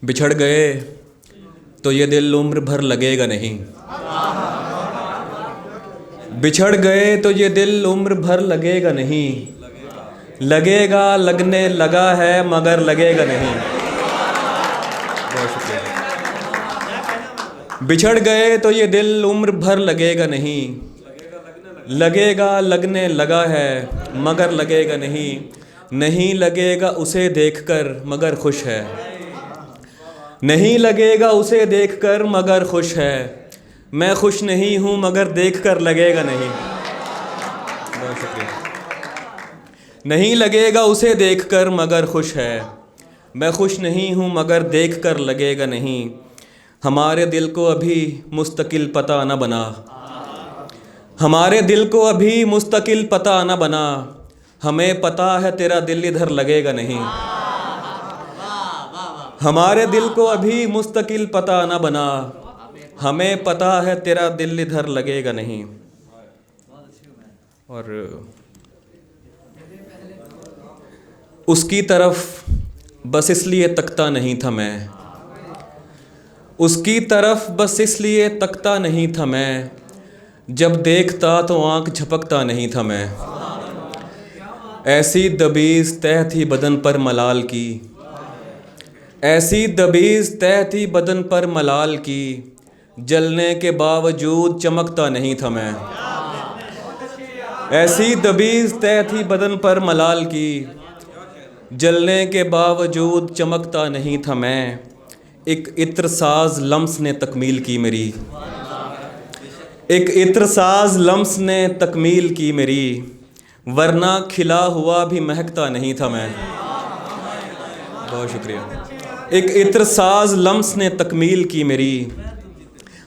बिछड़ गए तो ये दिल उम्र भर लगेगा नहीं। बिछड़ गए तो ये दिल उम्र भर लगेगा नहीं। लगेगा, लगने लगा है मगर लगेगा नहीं। बहुत शुक्रिया। बिछड़ गए तो ये दिल उम्र भर लगेगा नहीं। लगेगा, लगने लगा है मगर लगेगा नहीं। नहीं लगेगा उसे देखकर मगर खुश है। नहीं लगेगा उसे देखकर मगर खुश है। मैं खुश नहीं हूँ मगर देखकर लगेगा नहीं। बहुत शुक्रिया। नहीं लगेगा उसे देखकर मगर खुश है। मैं खुश नहीं हूँ मगर देखकर लगेगा नहीं। हमारे दिल को अभी मुस्तकिल पता न बना। हमारे दिल को अभी मुस्तकिल पता न बना। हमें पता है तेरा दिल इधर लगेगा नहीं। हमारे दिल को अभी मुस्तकिल पता न बना। हमें पता है तेरा दिल इधर लगेगा नहीं। और उसकी तरफ बस इसलिए तकता नहीं था मैं। उसकी तरफ बस इसलिए तकता नहीं था मैं। जब देखता तो आंख झपकता नहीं था मैं। ऐसी दबीज़ तह थी बदन पर मलाल की। ऐसी दबीज़ तह थी बदन पर मलाल की। जलने के बावजूद चमकता नहीं था मैं। ऐसी दबीज़ तह थी बदन पर मलाल की। जलने के बावजूद चमकता नहीं था मैं। एक इत्रसाज लम्स ने तकमील की मेरी। एक इत्रसाज लम्स ने तकमील की मेरी। वरना खिला हुआ भी महकता नहीं था मैं। बहुत शुक्रिया। एक इत्रसाज लम्स ने तकमील की मेरी।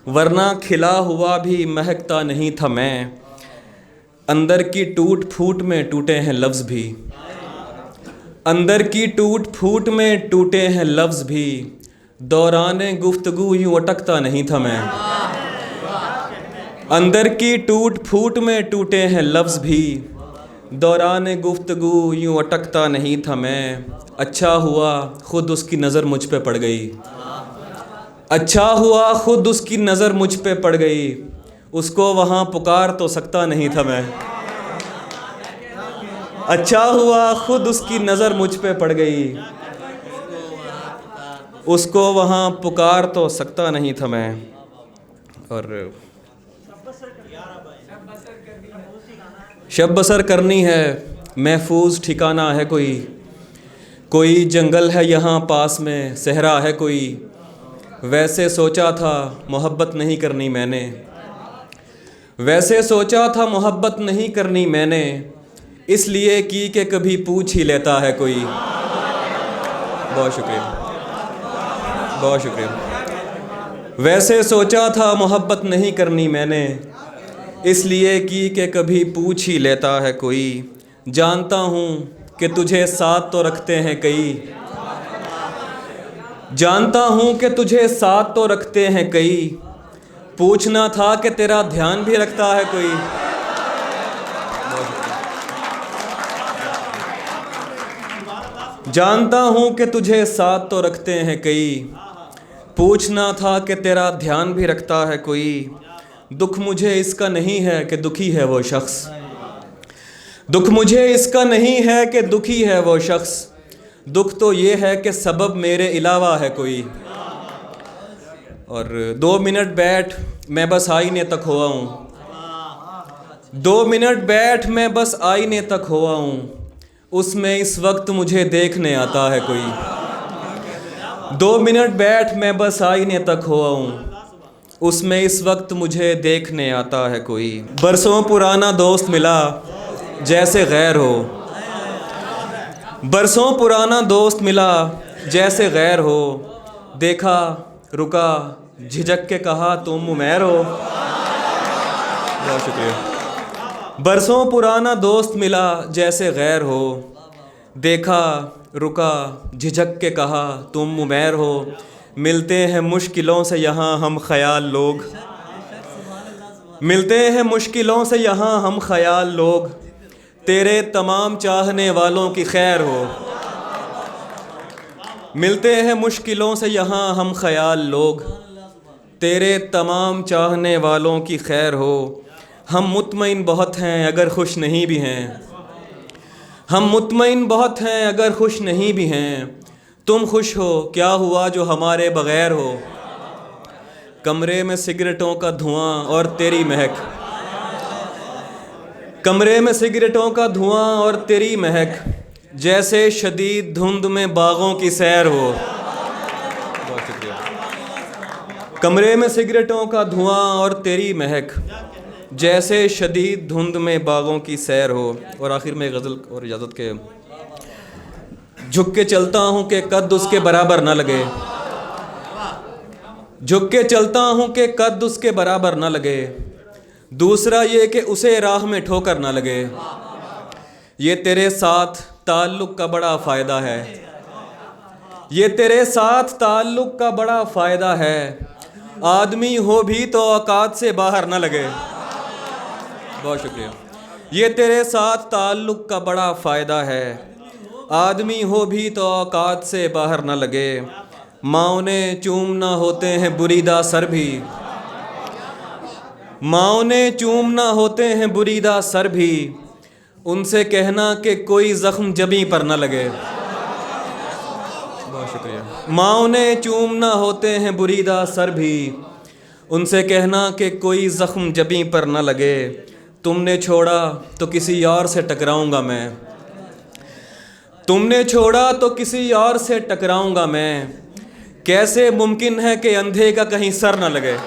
वरना खिला हुआ भी महकता नहीं था मैं। अंदर की टूट फूट में टूटे हैं लफ्ज़ भी। अंदर की टूट फूट में टूटे हैं लफ्ज़ भी। दौराने गुफ्तगू यूँ अटकता नहीं था मैं। अंदर की टूट फूट में टूटे हैं लफ्ज़ भी। दौराने गुफ्तगू यूँ अटकता नहीं था मैं। अच्छा हुआ खुद उसकी नज़र मुझ पे पड़ गई। अच्छा हुआ खुद उसकी नज़र मुझ पे पड़ गई। उसको वहाँ पुकार तो सकता नहीं था मैं। अच्छा हुआ खुद उसकी नज़र मुझ पे पड़ गई। उसको वहाँ पुकार तो सकता नहीं था मैं। और शब बसर करनी है महफूज ठिकाना है कोई। कोई जंगल है यहाँ पास में सहरा है कोई। वैसे सोचा था मोहब्बत नहीं करनी मैंने। वैसे सोचा था मोहब्बत नहीं करनी मैंने। इसलिए की कि कभी पूछ ही लेता है कोई। बहुत शुक्रिया। बहुत शुक्रिया। वैसे सोचा था मोहब्बत नहीं करनी मैंने। इसलिए की कि कभी पूछ ही लेता है कोई। जानता हूँ कि तुझे साथ तो रखते हैं कई। जानता हूँ कि तुझे साथ तो रखते हैं कई। पूछना था कि तेरा ध्यान भी रखता है कोई। जानता हूँ कि तुझे साथ तो रखते हैं कई। पूछना था कि तेरा ध्यान भी रखता है कोई। दुख मुझे इसका नहीं है कि दुखी है वो शख्स। दुख मुझे इसका नहीं है कि दुखी है वो शख्स। दुख तो ये है कि सबब मेरे अलावा है कोई। और 2 मिनट बैठ मैं बस आईने तक हुआ हूँ। 2 मिनट बैठ मैं बस आईने तक हुआ हूँ। उसमें इस वक्त मुझे देखने आता है कोई। 2 मिनट बैठ मैं बस आईने तक हुआ हूँ। उसमें इस वक्त मुझे देखने आता है कोई। बरसों पुराना दोस्त मिला जैसे गैर हो। बरसों पुराना दोस्त मिला जैसे गैर हो। देखा, रुका, झिझक के कहा तुम उमैर हो। बहुत शुक्रिया। बरसों पुराना दोस्त मिला जैसे गैर हो। देखा, रुका, झिझक के कहा तुम उमैर हो। मिलते हैं मुश्किलों से यहाँ हम ख्याल लोग। मिलते हैं मुश्किलों से यहाँ हम ख्याल लोग। तेरे तमाम चाहने वालों की खैर हो। मिलते हैं मुश्किलों से यहाँ हम ख्याल लोग, तेरे तमाम चाहने वालों की खैर हो। हम मुतमईन बहुत हैं अगर खुश नहीं भी हैं, हम मुतमईन बहुत हैं अगर खुश नहीं भी हैं। तुम खुश हो क्या हुआ जो हमारे बग़ैर हो। कमरे में सिगरेटों का धुआं और तेरी महक, कमरे में सिगरेटों का धुआं और तेरी महक, जैसे शदीद धुंध में बागों की सैर हो। बहुत शुक्रिया। कमरे में सिगरेटों का धुआं और तेरी महक, जैसे शदीद धुंध में बागों की सैर हो। और आखिर में गज़ल और इजाज़त के, झुक के चलता हूँ कि कद उसके बराबर ना लगे, झुक के चलता हूँ कि कद उसके बराबर ना लगे। दूसरा ये कि उसे राह में ठोकर ना लगे। ये तेरे साथ ताल्लुक़ का बड़ा फ़ायदा है, ये तेरे साथ ताल्लुक़ का बड़ा फ़ायदा है। आदमी हो भी तो औकात से बाहर ना लगे। बहुत शुक्रिया। ये तेरे साथ ताल्लुक़ का बड़ा फ़ायदा है, आदमी हो भी तो औकात से बाहर ना लगे। माँओं ने चूमना होते हैं बुरीदा सर भी, माँओं ने चूमना होते हैं बुरीदा सर भी, उनसे कहना कि कोई ज़ख्म जबीं पर न लगे। बहुत शुक्रिया। माँओं ने चूमना होते हैं बुरीदा सर भी, उनसे कहना कि कोई ज़ख्म जबीं पर न लगे। तुमने छोड़ा तो किसी और से टकराऊंगा मैं, तुमने छोड़ा तो किसी और से टकराऊंगा मैं। कैसे मुमकिन है कि अंधे का कहीं सर न लगे।